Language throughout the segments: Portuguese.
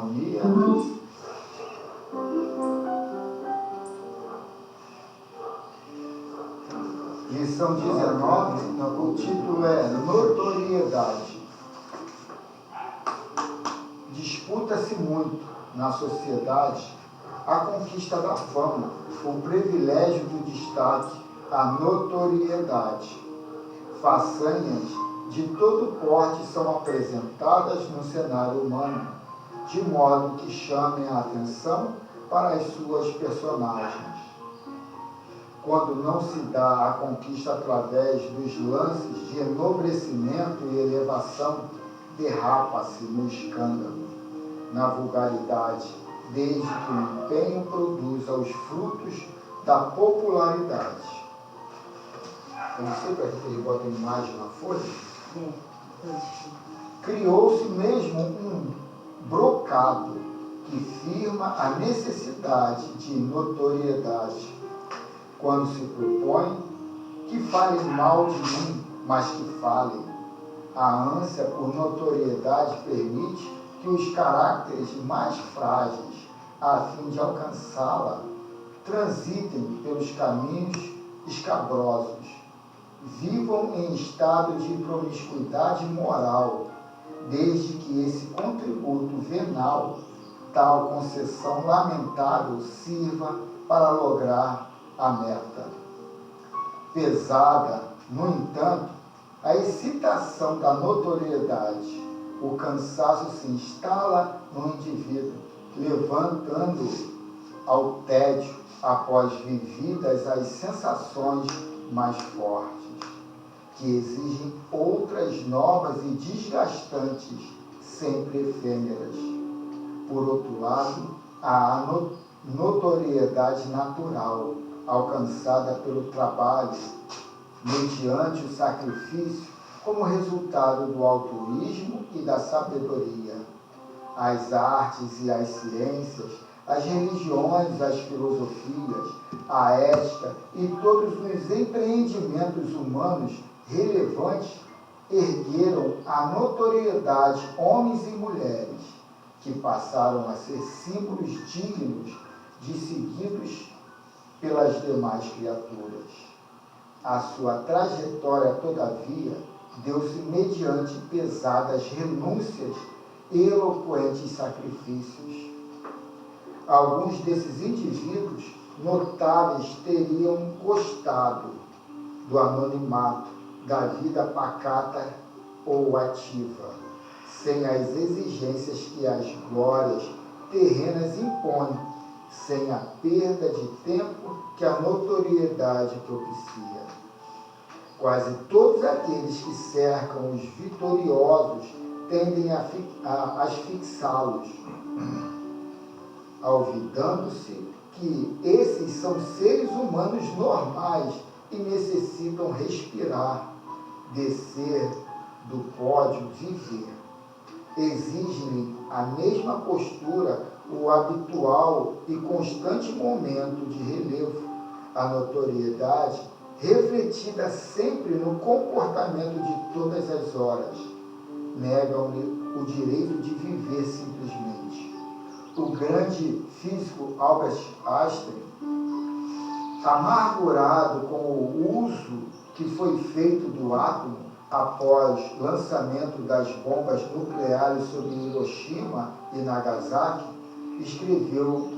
harmonia. Lição 19, o título é Notoriedade. Disputa-se muito na sociedade a conquista da fama, o privilégio do destaque, a notoriedade. Façanhas de todo porte são apresentadas no cenário humano, de modo que chamem a atenção para as suas personagens. Quando não se dá a conquista através dos lances de enobrecimento e elevação, derrapa-se no escândalo, na vulgaridade, desde que o empenho produza os frutos da popularidade. Eu não sei para que ele bota a imagem na folha. Criou-se mesmo um brocado que firma a necessidade de notoriedade, quando se propõe que falem mal de mim, mas que falem. A ânsia por notoriedade permite que os caracteres mais frágeis, a fim de alcançá-la, transitem pelos caminhos escabrosos, vivam em estado de promiscuidade moral, desde que esse contributo venal, tal concessão lamentável, sirva para lograr a meta. Pesada, no entanto, a excitação da notoriedade, o cansaço se instala no indivíduo, levantando ao tédio após vividas as sensações mais fortes, que exigem outras novas e desgastantes, sempre efêmeras. Por outro lado, há a notoriedade natural, alcançada pelo trabalho, mediante o sacrifício, como resultado do altruísmo e da sabedoria. As artes e as ciências, as religiões, as filosofias, a ética e todos os empreendimentos humanos relevantes ergueram a notoriedade homens e mulheres, que passaram a ser símbolos dignos de seguidos pelas demais criaturas. A sua trajetória, todavia, deu-se mediante pesadas renúncias e eloquentes sacrifícios. Alguns desses indivíduos notáveis teriam gostado do anonimato, da vida pacata ou ativa, sem as exigências que as glórias terrenas impõem, sem a perda de tempo que a notoriedade propicia. Quase todos aqueles que cercam os vitoriosos tendem a asfixiá-los, olvidando-se que esses são seres humanos normais e necessitam respirar, descer do pódio, viver. Exigem a mesma postura, o habitual e constante momento de relevo, a notoriedade refletida sempre no comportamento de todas as horas. Negam-lhe o direito de viver simplesmente. O grande físico Albert Einstein, amargurado com o uso que foi feito do átomo após lançamento das bombas nucleares sobre Hiroshima e Nagasaki, escreveu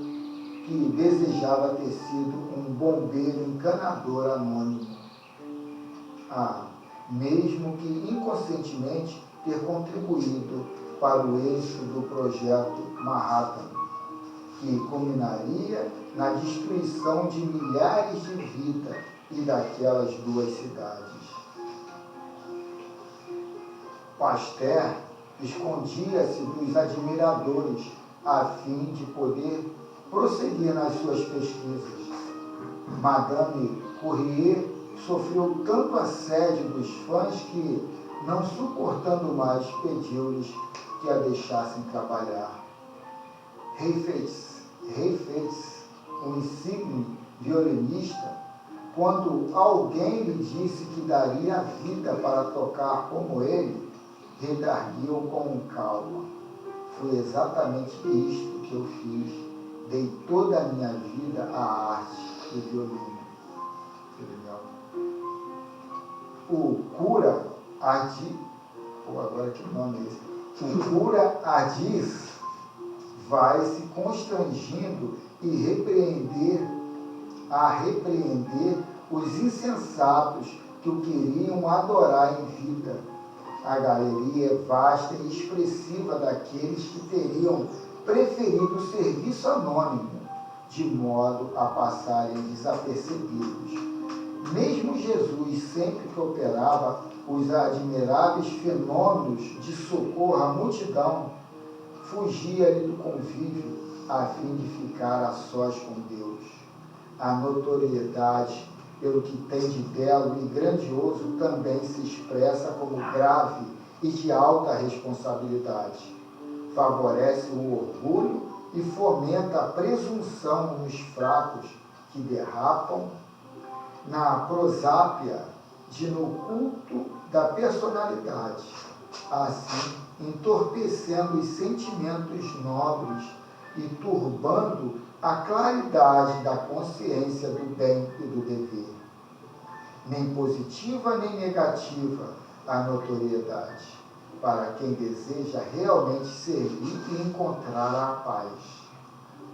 que desejava ter sido um bombeiro encanador anônimo. Mesmo que inconscientemente ter contribuído para o êxito do projeto Manhattan, que culminaria na destruição de milhares de vidas e daquelas duas cidades. Pasteur escondia-se dos admiradores a fim de poder prosseguir nas suas pesquisas. Madame Curie sofreu tanto assédio dos fãs que, não suportando mais, pediu-lhes que a deixassem trabalhar. Heifetz, um insigne violinista, quando alguém lhe disse que daria a vida para tocar como ele, redarguiu com calma: Foi exatamente isto que eu fiz. Dei toda a minha vida à arte do violino. Que legal. O cura Adi, agora que nome é esse? O cura Adis vai se constrangindo e repreender os insensatos que o queriam adorar em vida. A galeria é vasta e expressiva daqueles que teriam preferido o serviço anônimo, de modo a passarem desapercebidos. Mesmo Jesus, sempre que operava os admiráveis fenômenos de socorro à multidão, fugia-lhe do convívio a fim de ficar a sós com Deus. A notoriedade pelo que tem de belo e grandioso também se expressa como grave e de alta responsabilidade. Favorece o orgulho e fomenta a presunção nos fracos que derrapam na prosápia no culto da personalidade, assim entorpecendo os sentimentos nobres e turbando a claridade da consciência do bem e do dever. Nem positiva nem negativa a notoriedade, para quem deseja realmente servir e encontrar a paz.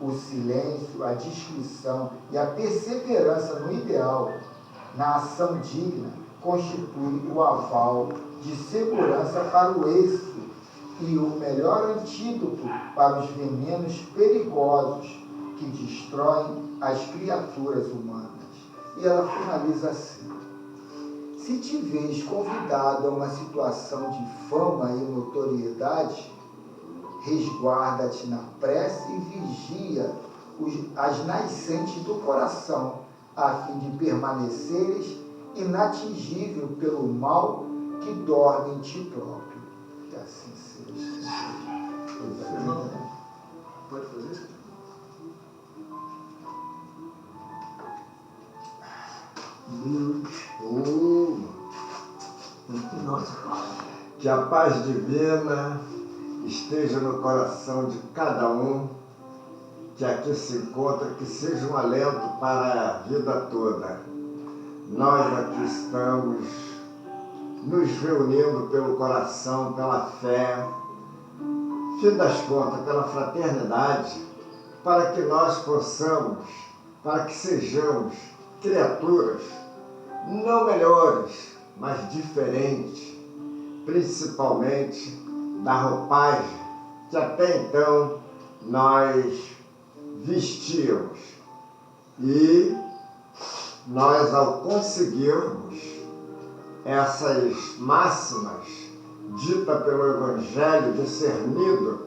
O silêncio, a discrição e a perseverança no ideal, na ação digna, constitui o aval de segurança para o êxito e o melhor antídoto para os venenos perigosos que destroem as criaturas humanas. E ela finaliza assim: se te vês convidado a uma situação de fama e notoriedade, resguarda-te na prece e vigia as nascentes do coração, a fim de permaneceres inatingível pelo mal que dorme em ti próprio. Que assim seja. Pode fazer isso? Nossa. Que a paz divina esteja no coração de cada um que aqui se encontra, que seja um alento para a vida toda. Nós aqui estamos nos reunindo pelo coração, pela fé, fim das contas, pela fraternidade, para que nós possamos, para que sejamos criaturas não melhores, mas diferentes, principalmente da roupagem que até então nós vestíamos. E nós, ao conseguirmos essas máximas ditas pelo Evangelho, discernido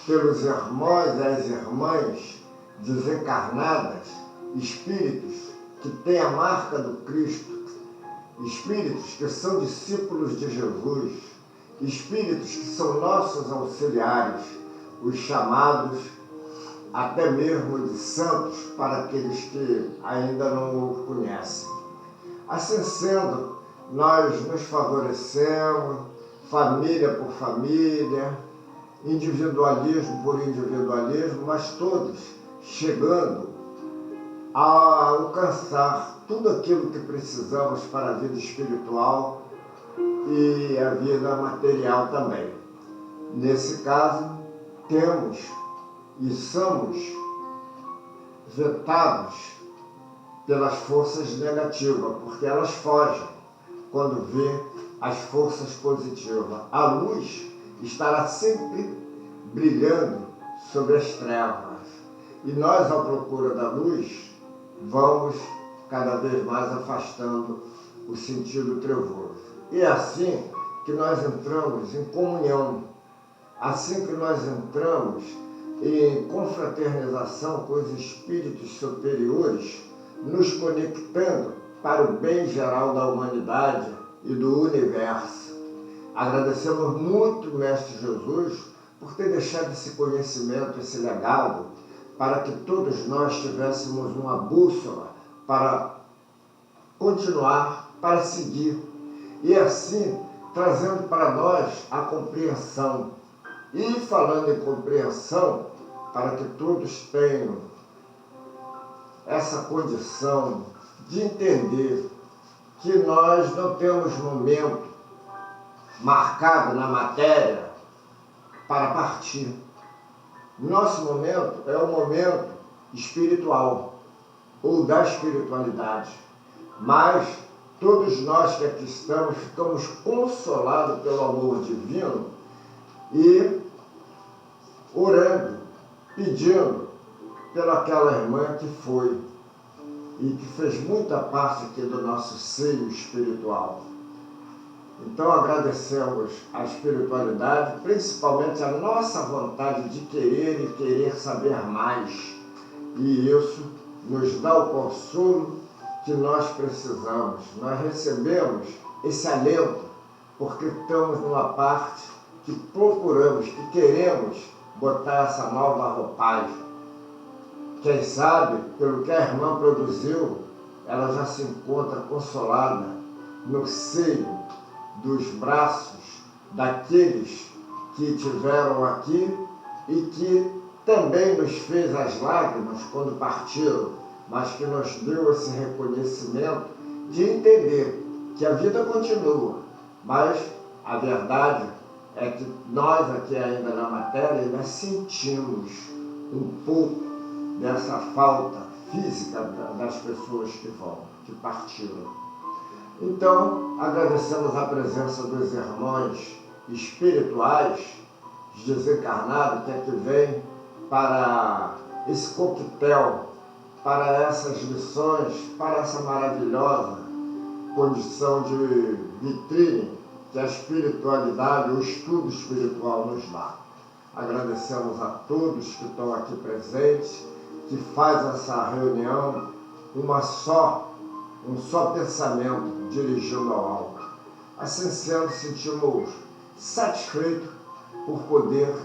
pelos irmãos e as irmãs desencarnadas, espíritos que têm a marca do Cristo, espíritos que são discípulos de Jesus, espíritos que são nossos auxiliares, os chamados até mesmo de santos para aqueles que ainda não o conhecem. Assim sendo, nós nos favorecemos, família por família, individualismo por individualismo, mas todos chegando a alcançar tudo aquilo que precisamos para a vida espiritual e a vida material também. Nesse caso, temos e somos vetados pelas forças negativas, porque elas fogem quando vê as forças positivas. A luz estará sempre brilhando sobre as trevas. E nós, à procura da luz, vamos cada vez mais afastando o sentido trevoso. E é assim que nós entramos em comunhão, assim que nós entramos em confraternização com os espíritos superiores, nos conectando para o bem geral da humanidade e do universo. Agradecemos muito o Mestre Jesus por ter deixado esse conhecimento, esse legado, para que todos nós tivéssemos uma bússola para continuar, para seguir, e assim trazendo para nós a compreensão E falando em compreensão, para que todos tenham essa condição de entender que nós não temos momento marcado na matéria para partir. Nosso momento é o momento espiritual, ou da espiritualidade. Mas todos nós que aqui estamos, ficamos consolados pelo amor divino e orando, pedindo pelaquela irmã que foi e que fez muita parte aqui do nosso seio espiritual. Então agradecemos a espiritualidade, principalmente a nossa vontade de querer e querer saber mais. E isso nos dá o consolo que nós precisamos. Nós recebemos esse alento porque estamos numa parte que procuramos, que queremos botar essa nova roupagem. Quem sabe, pelo que a irmã produziu, ela já se encontra consolada no seio dos braços daqueles que tiveram aqui e que também nos fez as lágrimas quando partiram, mas que nos deu esse reconhecimento de entender que a vida continua, mas a verdade é que nós aqui ainda na matéria ainda sentimos um pouco dessa falta física das pessoas que partiram. Então, agradecemos a presença dos irmãos espirituais, desencarnados, que aqui vêm para esse coquetel, para essas lições, para essa maravilhosa condição de vitrine que a espiritualidade, o estudo espiritual nos dá. Agradecemos a todos que estão aqui presentes, que faz essa reunião um só pensamento dirigido ao alto. Assim sendo, sentimos satisfeitos por poder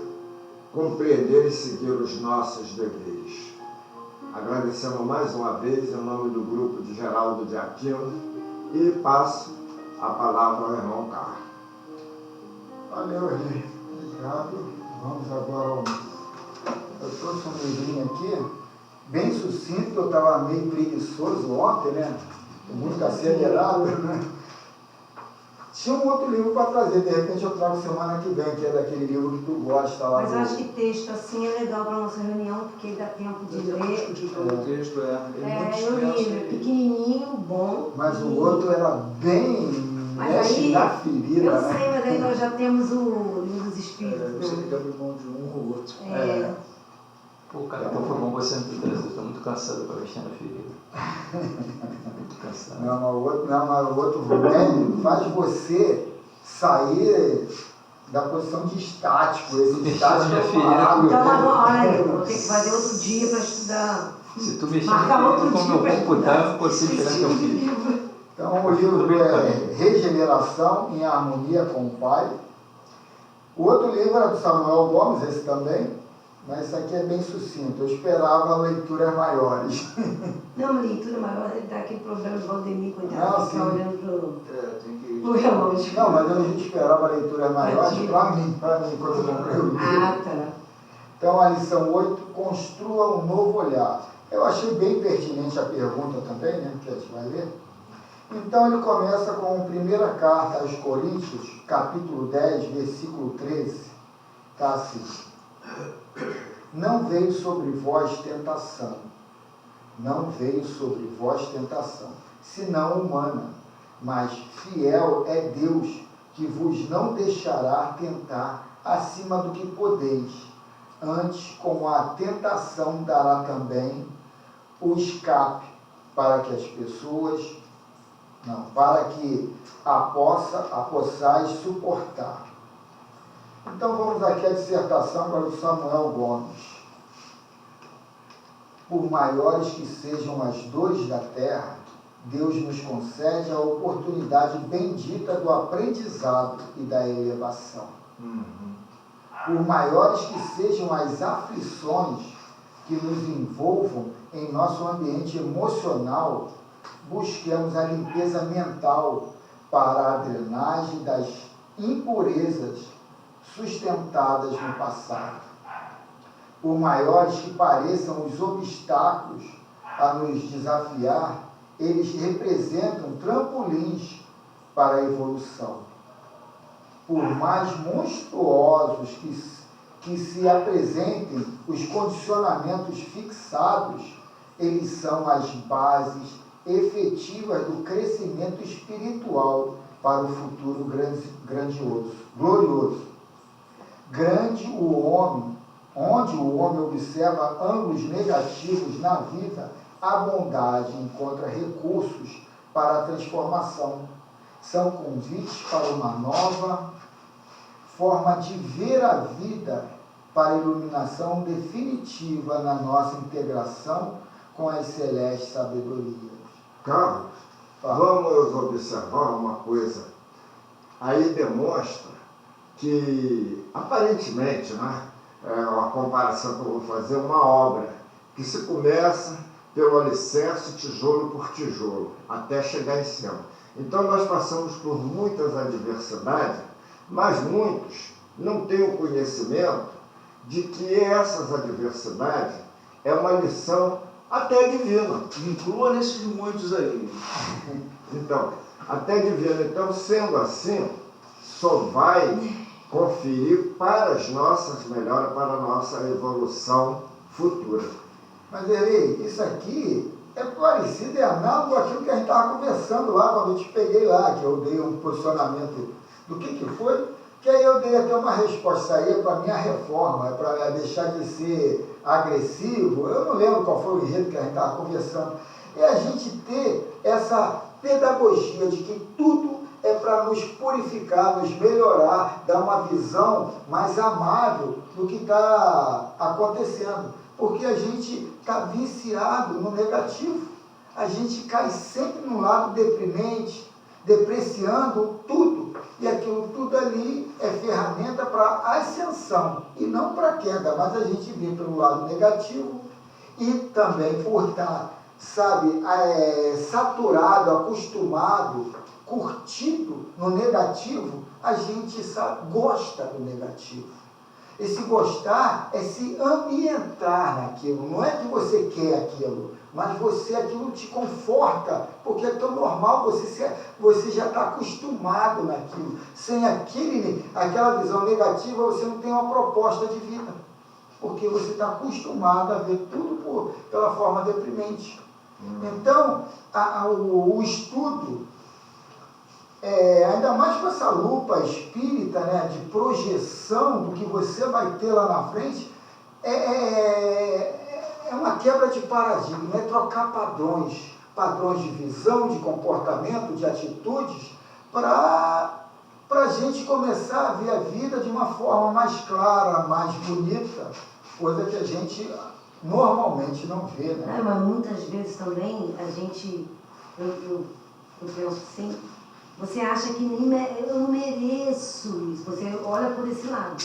compreender e seguir os nossos deveres. Agradecemos mais uma vez em nome do grupo de Geraldo de Aquino e passo a palavra ao irmão Carlos. Valeu, Eli. Obrigado. Vamos agora. Eu trouxe um livrinho aqui, bem sucinto, eu estava meio preguiçoso ontem, né? Muito acelerado, né? Tinha um outro livro para trazer, de repente eu trago semana que vem, que é daquele livro que tu gosta lá. Mas eu acho que texto assim é legal para a nossa reunião, porque dá tempo de ler. O título do texto Eu li, né? Pequenininho, bom. Mas o outro era bem mexe na ferida, eu né? sei, mas aí nós já temos o livro dos espíritos. Você tem que abrir mão de um ou outro. Pô, cara, então foi bom você me trazer. Eu estou muito cansado para mexer na ferida. Muito cansado. Não, mas o outro remédio faz você sair da posição de estático. Esse estático minha é filha, parado. Então, olha, eu vou ter que fazer outro dia para estudar. Se tu mexer Marcar na outro ferida com o dia meu pra computador, estudar. eu não consigo tirar teu filho. Então, o livro é Regeneração em Harmonia com o Pai. O outro livro é do Samuel Gomes, esse também, mas esse aqui é bem sucinto. Eu esperava leituras maiores. Não, leitura maior, ele dá aquele problema de Valdemir, Não, coitado, sim. ficar olhando Tem que... pro relógio. Não, mas eu já esperava leituras maiores para mim, quando eu comprei o livro. Ah, tá. Então, a lição 8, construa um novo olhar. Eu achei bem pertinente a pergunta também, né, que a gente vai ler. Então, ele começa com a primeira carta aos Coríntios, capítulo 10, versículo 13. Está assim: não veio sobre vós tentação, senão humana, mas fiel é Deus, que vos não deixará tentar acima do que podeis. Antes, com a tentação, dará também o escape para que a possais suportar. Então vamos aqui à dissertação agora do Samuel Gomes. Por maiores que sejam as dores da terra, Deus nos concede a oportunidade bendita do aprendizado e da elevação. Por maiores que sejam as aflições que nos envolvam em nosso ambiente emocional, busquemos a limpeza mental para a drenagem das impurezas sustentadas no passado. Por maiores que pareçam os obstáculos a nos desafiar, eles representam trampolins para a evolução. Por mais monstruosos que se apresentem os condicionamentos fixados, eles são as bases efetivas do crescimento espiritual para o futuro grandioso, glorioso. Grande o homem, onde o homem observa ângulos negativos na vida, a bondade encontra recursos para a transformação. São convites para uma nova forma de ver a vida, para a iluminação definitiva na nossa integração com as celestes sabedorias. Carlos, vamos observar uma coisa. Aí demonstra que, aparentemente, né, é uma comparação que eu vou fazer, uma obra que se começa pelo alicerce, tijolo por tijolo, até chegar em cima. Então nós passamos por muitas adversidades, mas muitos não têm o conhecimento de que essas adversidades é uma lição até divina. Inclua nesses muitos aí. Então, até divina. Então, sendo assim, só vai conferir para as nossas melhoras, para a nossa evolução futura. Mas, Eri, isso aqui é parecido, é análogo àquilo que a gente estava conversando lá, quando eu te peguei lá, que eu dei um posicionamento do que foi, que aí eu dei até uma resposta, isso aí é para a minha reforma, é para deixar de ser agressivo, eu não lembro qual foi o enredo que a gente estava conversando, é a gente ter essa pedagogia de que tudo é para nos purificar, nos melhorar, dar uma visão mais amável do que está acontecendo. Porque a gente está viciado no negativo. A gente cai sempre no lado deprimente, depreciando tudo. E aquilo tudo ali é ferramenta para ascensão e não para queda. Mas a gente vê pelo lado negativo e também por estar, sabe, saturado, acostumado, curtido no negativo, a gente gosta do negativo. Esse gostar é se ambientar naquilo, não é que você quer aquilo, mas aquilo te conforta, porque é tão normal, você já está acostumado naquilo. Sem aquela visão negativa, você não tem uma proposta de vida, porque você está acostumado a ver tudo pela forma deprimente. Então, o estudo, ainda mais com essa lupa espírita, né, de projeção do que você vai ter lá na frente, é uma quebra de paradigma, é trocar padrões de visão, de comportamento, de atitudes, para a gente começar a ver a vida de uma forma mais clara, mais bonita, coisa que a gente normalmente não vê, né? Mas muitas vezes também a gente, eu penso assim, você acha que eu não mereço isso, você olha por esse lado.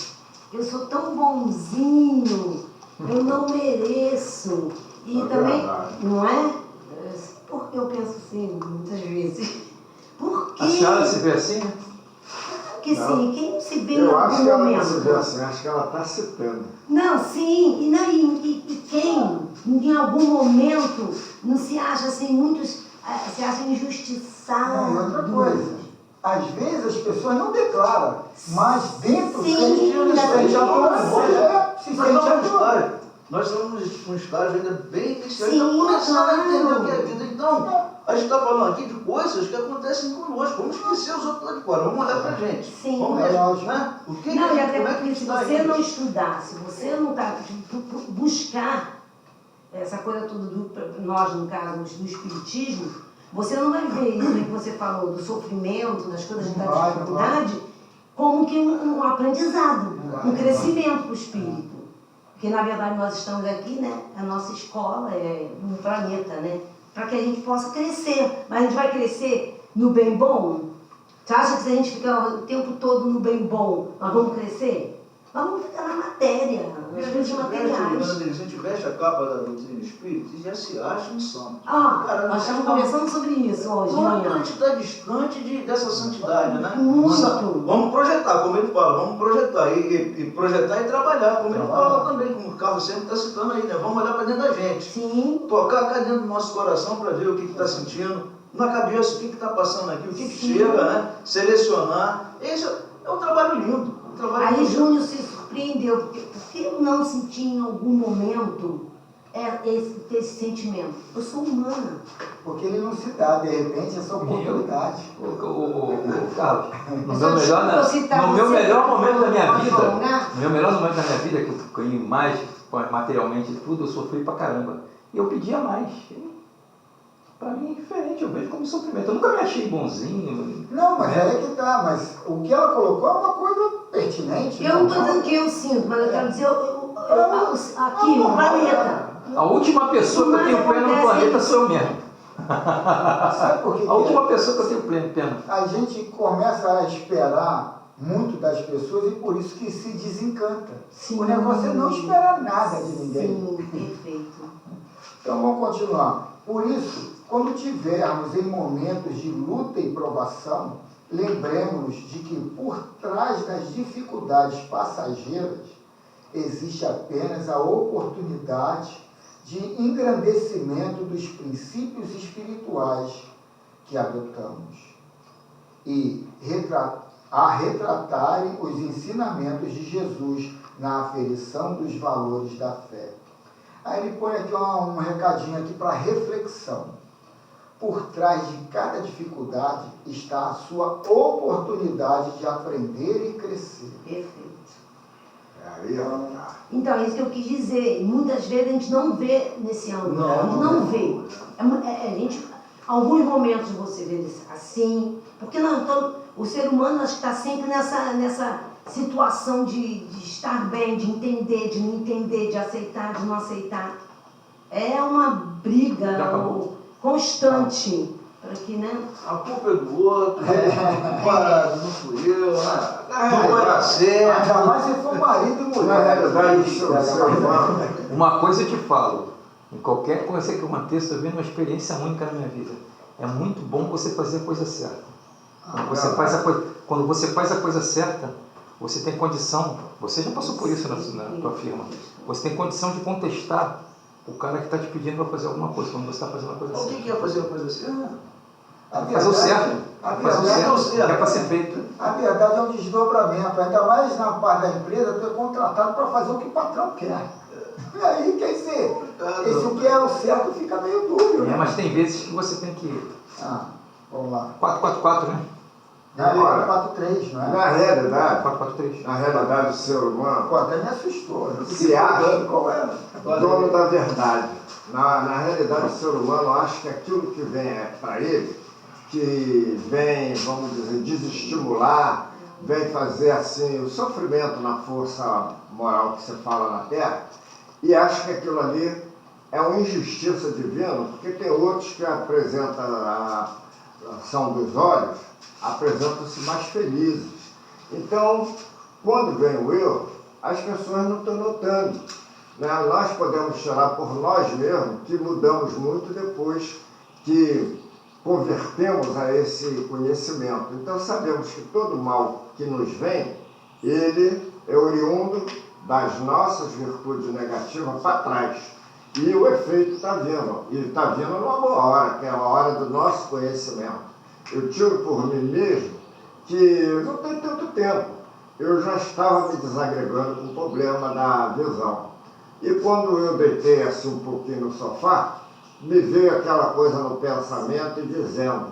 Eu sou tão bonzinho, eu não mereço. E também, não é? Porque eu penso assim, muitas vezes. Por quê? A senhora se vê assim? Porque sim, quem não se vê em Eu algum acho que ela momento? não se vê assim, acho que ela está citando. Não, sim, e quem em algum momento não se acha assim, se acha injustiçado. Não, e outra coisa, às vezes as pessoas não declaram, mas dentro Sim, se sente adorável. Nós estamos com um estágio ainda bem inicial, Sim, estamos começando a entender claro. o que é vida. Então, a gente está falando aqui de coisas que acontecem conosco. Vamos esquecer os outros lá de fora, vamos olhar para a gente. Sim. Vamos ver, né? O que Não, e até como é porque que se está você indo? não estudar, se você não buscar essa coisa toda, nós no caso, do espiritismo, você não vai ver isso aí que você falou, do sofrimento, das coisas da dificuldade, como que um aprendizado, um crescimento para o espírito. Porque, na verdade, nós estamos aqui, né? A nossa escola é um planeta, né? Para que a gente possa crescer. Mas a gente vai crescer no bem bom? Você acha que se a gente ficar o tempo todo no bem bom, nós vamos crescer? Vamos ficar na matéria, nas coisas materiais. A gente veste a capa da doutrina espírita e já se acha um santo. Ah, nós estamos conversando sobre isso hoje de Quanto a manhã. gente está distante dessa santidade, né? Muito. Vamos projetar, como ele fala, vamos projetar. E projetar e trabalhar, como ele fala também, como o Carlos sempre está citando aí, né? Vamos olhar para dentro da gente. Sim. Tocar cá dentro do nosso coração para ver o que está sentindo, na cabeça, o que está passando aqui, o que chega, né? Selecionar. Esse é um trabalho lindo. Aí Júnior se surpreendeu, porque eu não senti em algum momento esse sentimento. Eu sou humana. Porque ele não se dá, de repente, essa oportunidade. Carlos, no meu melhor momento da minha vida, no meu melhor momento da minha vida, que eu ganhei mais materialmente tudo, eu sofri pra caramba. E eu pedia mais. Para mim é diferente, eu vejo como sofrimento. Eu nunca me achei bonzinho. Não, mas aí é que tá. Mas o que ela colocou é uma coisa pertinente. Eu não estou dizendo que eu sinto, mas eu quero dizer, aqui no planeta. A última pessoa que eu tenho pena no planeta sou eu mesmo. Sabe por que A última pessoa que eu tenho pena. A gente começa a esperar muito das pessoas e por isso que se desencanta. Sim. O negócio é não esperar nada de ninguém. Sim, perfeito. Então vamos continuar. Por isso, quando tivermos em momentos de luta e provação, lembremos de que por trás das dificuldades passageiras existe apenas a oportunidade de engrandecimento dos princípios espirituais que adotamos e a retratarem os ensinamentos de Jesus na aferição dos valores da fé. Aí ele põe aqui um recadinho aqui para reflexão. Por trás de cada dificuldade está a sua oportunidade de aprender e crescer. Perfeito. Então, é isso que eu quis dizer. Muitas vezes a gente não vê nesse ângulo. Não, A gente não vê. Alguns momentos você vê assim, porque o ser humano acho que está sempre nessa situação de estar bem, de entender, de não entender, de aceitar, de não aceitar. É uma briga constante para que, né? A culpa é do outro, parado, não fui eu, não vai dar certo. Ainda mais se for marido e mulher. na realidade, o ser humano, Uma coisa eu te falo, em qualquer coisa que eu aconteça, eu vendo uma experiência única na minha vida. É muito bom você fazer a coisa certa. Quando você faz a coisa certa, você tem condição, você já passou por isso na tua firma, você tem condição de contestar o cara que está te pedindo para fazer alguma coisa, quando você está fazendo a coisa O certa. que é fazer a coisa certa? Fazer o certo. Fazer o certo. É para ser feito. A verdade é um desdobramento, ainda mais na parte da empresa, tu é contratado para fazer o que o patrão quer. E aí, quer dizer, o que é o certo fica meio dúbio, né? Mas tem vezes que você tem que... Vamos lá. 444, né? Agora 4-3, não é? na realidade, 443. o ser humano Pô, até me assustou. Eu se acha qual era. dono da verdade. Na realidade, o ser humano acha que aquilo que vem para ele, que vem, vamos dizer, desestimular, vem fazer assim o sofrimento na força moral que você fala na Terra, e acha que aquilo ali é uma injustiça divina, porque tem outros que apresentam a ação dos olhos, apresentam-se mais felizes. Então, quando vem o erro, as pessoas não estão notando. Né? Nós podemos tirar por nós mesmos que mudamos muito depois que convertemos a esse conhecimento. Então sabemos que todo mal que nos vem, ele é oriundo das nossas virtudes negativas para trás. E o efeito está vindo. E está vindo numa boa hora, que é a hora do nosso conhecimento. Eu tiro por mim mesmo que não tem tanto tempo. Eu já estava me desagregando com o problema da visão. E quando eu deitei assim um pouquinho no sofá, me veio aquela coisa no pensamento e dizendo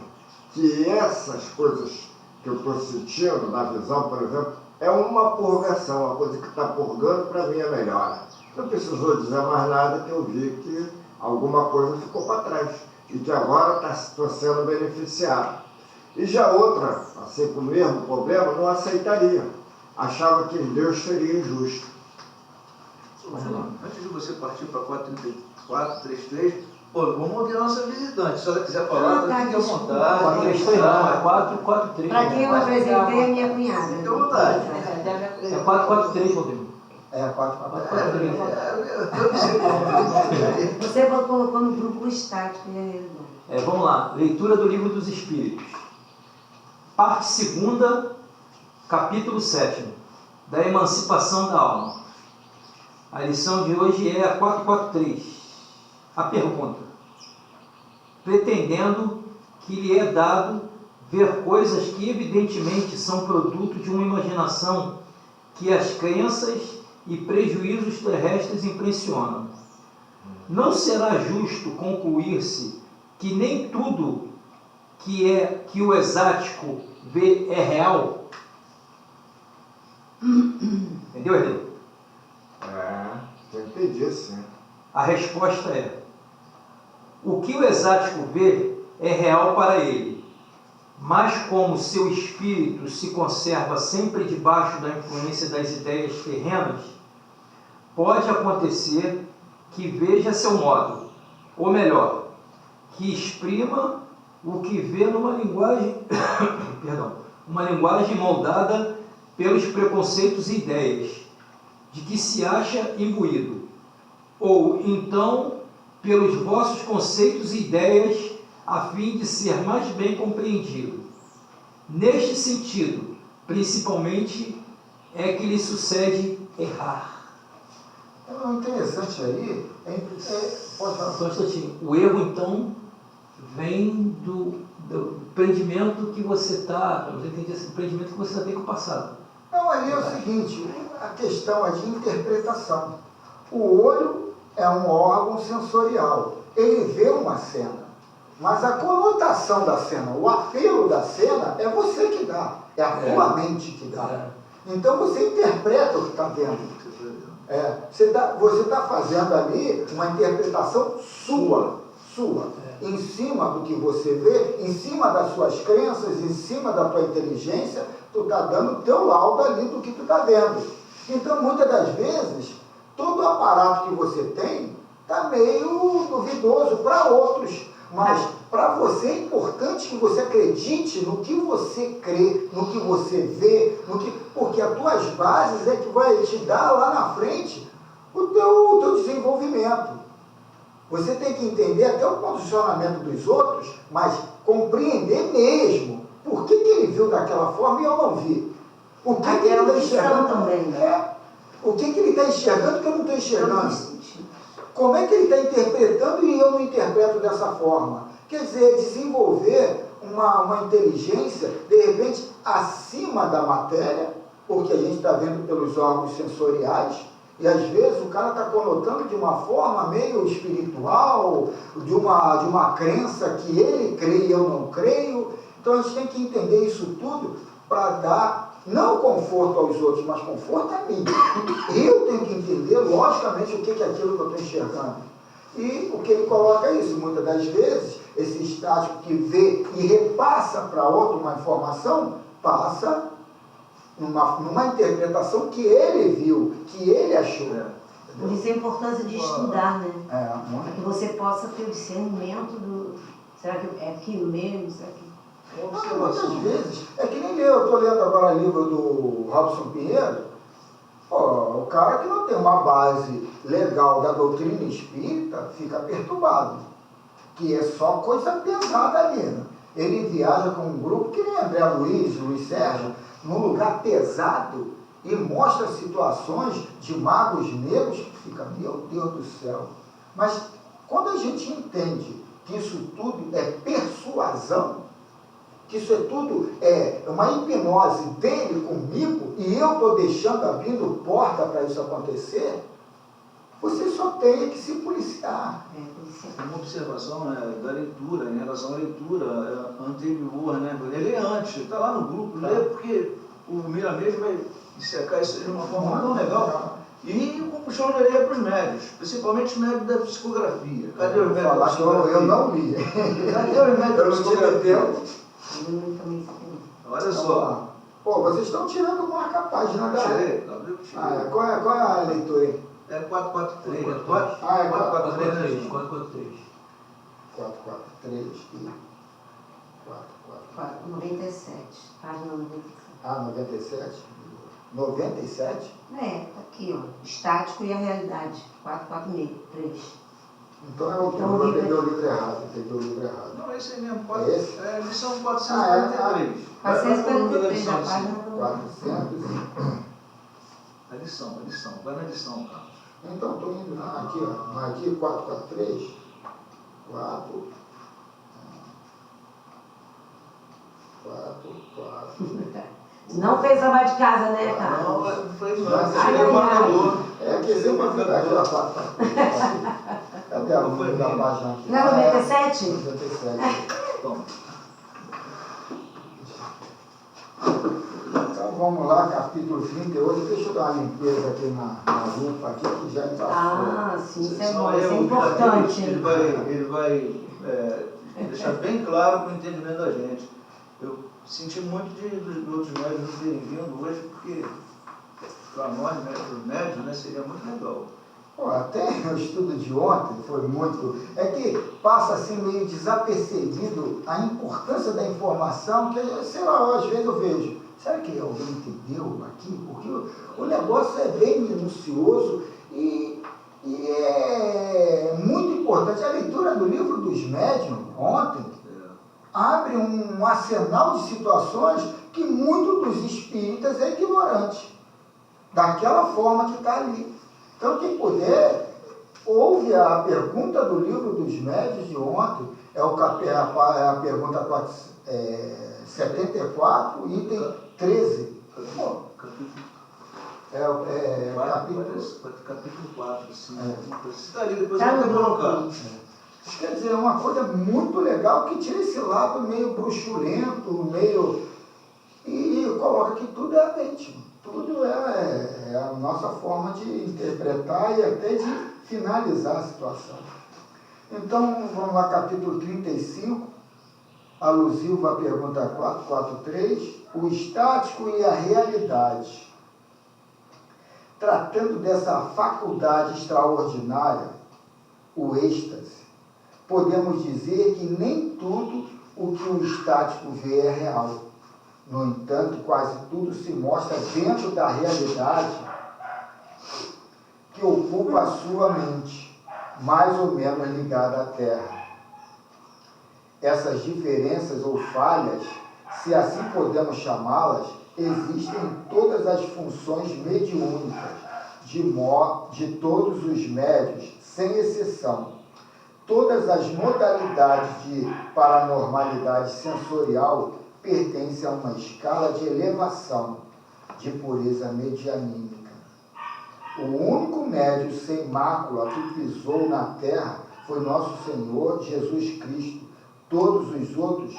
que essas coisas que eu estou sentindo na visão, por exemplo, é uma purgação, uma coisa que está purgando para mim é melhor. Não precisou dizer mais nada que eu vi que alguma coisa ficou para trás e que agora estou sendo beneficiado. E já outra, assim com o mesmo problema, não aceitaria. Achava que Deus seria injusto. Antes de você partir para 433, vamos ouvir a nossa visitante. Se ela quiser falar, fique à vontade. 433 não, é 443. Para quem eu apresentei, a minha cunhada. Fique à vontade. 443. É 443, Rodrigo. É, 443. Eu não sei como. Você colocou no grupo estático e aí, Vamos lá, leitura do Livro dos Espíritos. Parte 2ª, capítulo 7, da emancipação da alma. A lição de hoje é a 443. A pergunta: pretendendo que lhe é dado ver coisas que evidentemente são produto de uma imaginação que as crenças e prejuízos terrestres impressionam, não será justo concluir-se que nem tudo que o exático vê é real? Entendeu, Hernando? Eu entendi, sim. A resposta é: o que o exático vê é real para ele, mas como seu espírito se conserva sempre debaixo da influência das ideias terrenas, pode acontecer que veja seu modo, ou melhor, que exprima o que vê numa linguagem, uma linguagem moldada pelos preconceitos e ideias de que se acha imbuído, ou então pelos vossos conceitos e ideias a fim de ser mais bem compreendido. Neste sentido, principalmente, é que lhe sucede errar. O interessante aí pode falar. Só um instantinho. O erro, então, vem do prendimento que você está, eu entendi esse prendimento que você está tendo com o passado. Não, ali é o seguinte, a questão é de interpretação. O olho é um órgão sensorial, ele vê uma cena, mas a conotação da cena, o apelo da cena é você que dá, é a tua mente que dá. Então você interpreta o que está vendo. Você está fazendo ali uma interpretação sua, em cima do que você vê, em cima das suas crenças, em cima da tua inteligência, tu está dando o teu laudo ali do que tu está vendo. Então, muitas das vezes, todo o aparato que você tem está meio duvidoso para outros, mas para você é importante que você acredite no que você crê, no que você vê, porque as tuas bases é que vai te dar lá na frente o teu desenvolvimento. Você tem que entender até o posicionamento dos outros, mas compreender mesmo por que ele viu daquela forma e eu não vi. O que ele está enxergando também. O que ele está enxergando que eu não estou enxergando? Como é que ele está interpretando e eu não interpreto dessa forma? Quer dizer, desenvolver uma inteligência, de repente, acima da matéria, porque a gente está vendo pelos órgãos sensoriais, e às vezes o cara está conotando de uma forma meio espiritual, de uma crença que ele crê e eu não creio. Então a gente tem que entender isso tudo para dar, não conforto aos outros, mas conforto a mim. Eu tenho que entender, logicamente, o que é aquilo que eu estou enxergando. E o que ele coloca é isso, muitas das vezes, esse estático que vê e repassa para outro uma informação, passa numa interpretação que ele viu, que ele achou. Por isso a importância de estudar, né? Muito. Que você possa ter o discernimento do... Será que é aquilo mesmo? Será que... Muitas vezes, é que nem eu estou lendo agora o livro do Robson Pinheiro, o cara que não tem uma base legal da doutrina espírita fica perturbado, que é só coisa pesada ali, né? Ele viaja com um grupo que nem André Luiz Sérgio, num lugar pesado e mostra situações de magos negros que fica, meu Deus do céu. Mas quando a gente entende que isso tudo é persuasão, que isso é tudo uma hipnose dele comigo e eu estou deixando, abrindo porta para isso acontecer, você só tem que se policiar. Uma observação da leitura, em relação à leitura anterior, né? Ele é antes, está lá no grupo, lê porque o Miramês vai dissecar isso de uma forma tão legal. E como puxou a orelha para os médios, principalmente os médios da psicografia. Cadê os médios da psicografia? Eu não li. Cadê os médios da psicografia? Olha só. Pô, vocês estão tirando o marca-página da... Tirei. Qual é a leitura aí? É 443. É 443. 443 e 443. 97, página 97. 97? 97? Tá aqui, ó. Estático e a realidade. 443. Então eu peguei o livro errado. Não, esse aí mesmo. É esse? Lição 443. 443, da página. 400. A lição. Vai na lição, cara. Então, estou indo aqui, ó. Aqui, 443. 4. Não fez trabalho de casa, né, cara? Não, foi não. Mas Você é o marcador. É que sempre fica aqui, ó. Cadê a número da página aqui? Não é 97? 97. Toma. Então vamos lá, capítulo 38. Deixa eu dar uma limpeza aqui na lupa aqui, que já me passou. Ah, sim, isso é Senão bom, isso é o importante. Ele vai deixar bem claro para o entendimento da gente. Eu senti muito de outros médios não terem vindo hoje, porque para nós, médios, né, seria muito legal. Pô, até o estudo de ontem foi muito... É que passa assim meio desapercebido a importância da informação, que, sei lá, às vezes eu vejo, será que alguém entendeu aqui? Porque o negócio é bem minucioso e é muito importante. A leitura do livro dos médiuns, ontem, abre um arsenal de situações que muitos dos espíritas é ignorante, daquela forma que está ali. Então, quem puder, ouve a pergunta do livro dos médiuns de ontem, é a pergunta 74, item 13. Capítulo 4, sim. É. Está ali, depois eu vou colocar. Quer dizer, é uma coisa muito legal que tira esse lado meio bruxulento, meio... E coloca que tudo é a mente. Tudo é a nossa forma de interpretar e até de finalizar a situação. Então, vamos lá, capítulo 35, alusivo à pergunta 443, o estático e a realidade. Tratando dessa faculdade extraordinária, o êxtase, podemos dizer que nem tudo o que o estático vê é real. No entanto, quase tudo se mostra dentro da realidade que ocupa a sua mente, mais ou menos ligada à Terra. Essas diferenças ou falhas, se assim podemos chamá-las, existem em todas as funções mediúnicas, de todos os médiuns, sem exceção. Todas as modalidades de paranormalidade sensorial pertence a uma escala de elevação de pureza medianímica. O único médium sem mácula que pisou na terra foi nosso Senhor Jesus Cristo. Todos os outros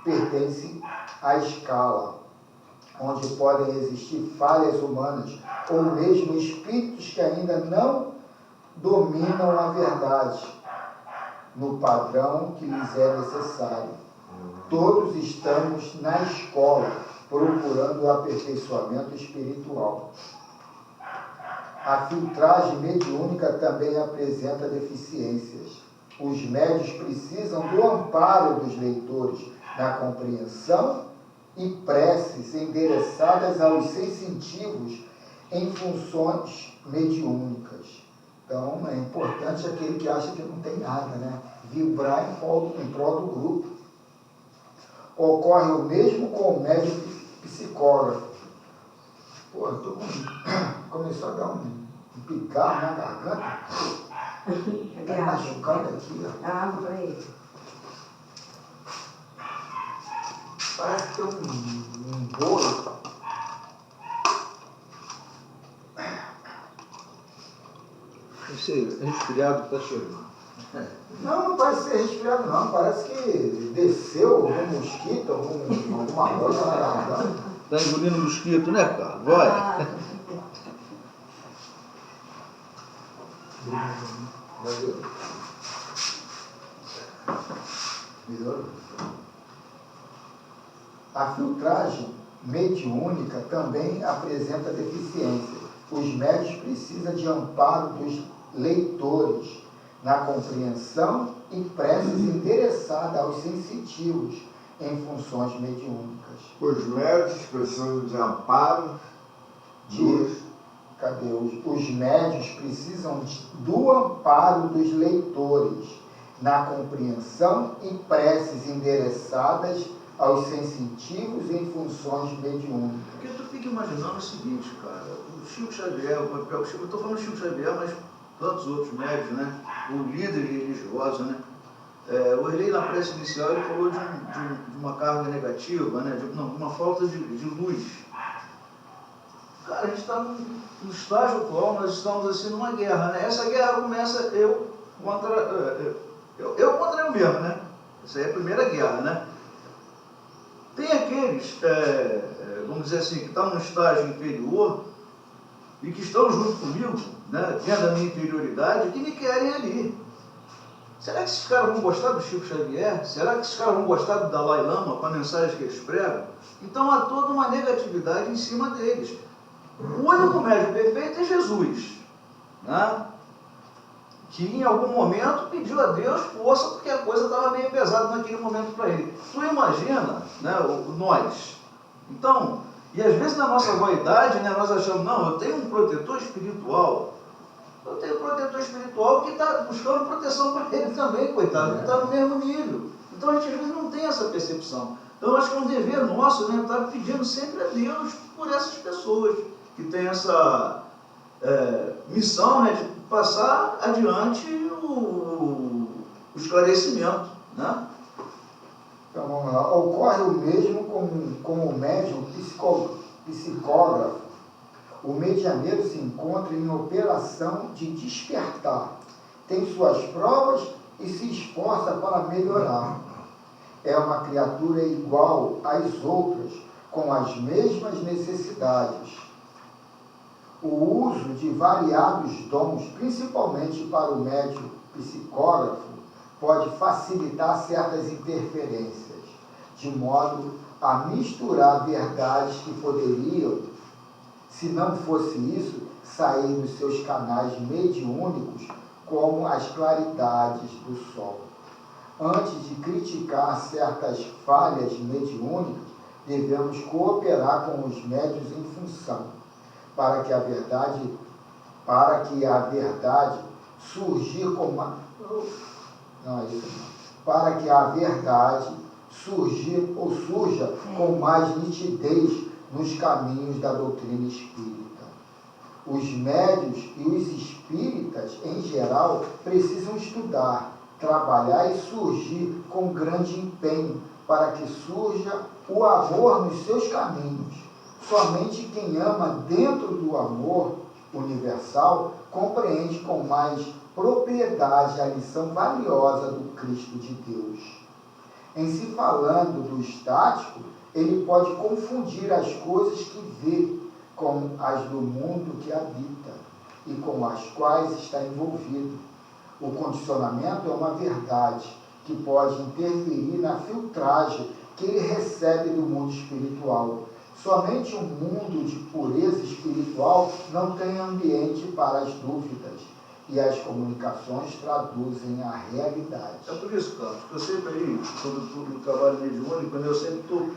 pertencem à escala, onde podem existir falhas humanas ou mesmo espíritos que ainda não dominam a verdade no padrão que lhes é necessário. Todos estamos na escola, procurando o aperfeiçoamento espiritual. A filtragem mediúnica também apresenta deficiências. Os médiuns precisam do amparo dos leitores na compreensão e preces endereçadas aos sensitivos em funções mediúnicas. Então, é importante aquele que acha que não tem nada, né? Vibrar em prol do grupo. Ocorre o mesmo com o médium psicógrafo. Pô, começou a dar um picar na garganta. Tá machucado aqui, ó. Água pra ele. Parece que tem um bolo. Esse resfriado está chegando. Não parece ser resfriado, não. Parece que desceu algum mosquito, alguma coisa na garganta. Está engolindo mosquito, né, cara? Vai. A filtragem mediúnica também apresenta deficiência. Os médios precisam de amparo dos leitores na compreensão e preces endereçadas aos sensitivos em funções mediúnicas. Os médios precisam de amparo Cadê? Os médiuns precisam do amparo dos leitores na compreensão e preces endereçadas aos sensitivos em funções mediúnicas. Porque tu fica imaginando o seguinte, cara, o Chico Xavier, o papel Chico, eu estou falando Chico Xavier, mas tantos outros médios, né? O líder religioso, né? O Erlei, na prece inicial, ele falou de uma carga negativa, né? De uma falta de luz. Cara, a gente está no estágio atual, nós estamos assim numa guerra, né? Essa guerra começa eu contra eu mesmo, né? Essa aí é a primeira guerra, né? Tem aqueles, vamos dizer assim, que estão no estágio inferior e que estão junto comigo, né? Dentro da minha interioridade, que me querem ali. Será que esses caras vão gostar do Chico Xavier? Será que esses caras vão gostar do Dalai Lama com a mensagem que eles pregam? Então há toda uma negatividade em cima deles. O único médium perfeito é Jesus, né? Que em algum momento pediu a Deus força porque a coisa estava meio pesada naquele momento para ele. Tu imagina, né, nós. Então, e às vezes na nossa vaidade, né, nós achamos, não, eu tenho um protetor espiritual. Eu tenho um protetor espiritual que está buscando proteção para ele também, coitado, que está no mesmo nível. Então a gente às vezes não tem essa percepção. Então eu acho que é um dever nosso, né, estar pedindo sempre a Deus por essas pessoas que têm essa missão, né, de passar adiante o esclarecimento, né? Então vamos lá. Ocorre o mesmo com o médium psicógrafo. O medianeiro se encontra em operação de despertar, tem suas provas e se esforça para melhorar. É uma criatura igual às outras, com as mesmas necessidades. O uso de variados dons, principalmente para o médium psicógrafo, pode facilitar certas interferências, de modo a misturar verdades que poderiam, se não fosse isso, sair dos seus canais mediúnicos como as claridades do sol. Antes de criticar certas falhas mediúnicas, devemos cooperar com os médiuns em função, para que a verdade surja com mais nitidez nos caminhos da doutrina espírita. Os médiuns e os espíritas, em geral, precisam estudar, trabalhar e surgir com grande empenho para que surja o amor nos seus caminhos. Somente quem ama dentro do amor universal compreende com mais propriedade a lição valiosa do Cristo de Deus. Em se falando do estático, ele pode confundir as coisas que vê com as do mundo que habita e com as quais está envolvido. O condicionamento é uma verdade que pode interferir na filtragem que ele recebe do mundo espiritual. Somente um mundo de pureza espiritual não tem ambiente para as dúvidas e as comunicações traduzem a realidade. É por isso, Carlos, que eu sempre aí, quando estou no trabalho mediúnico, eu sempre estou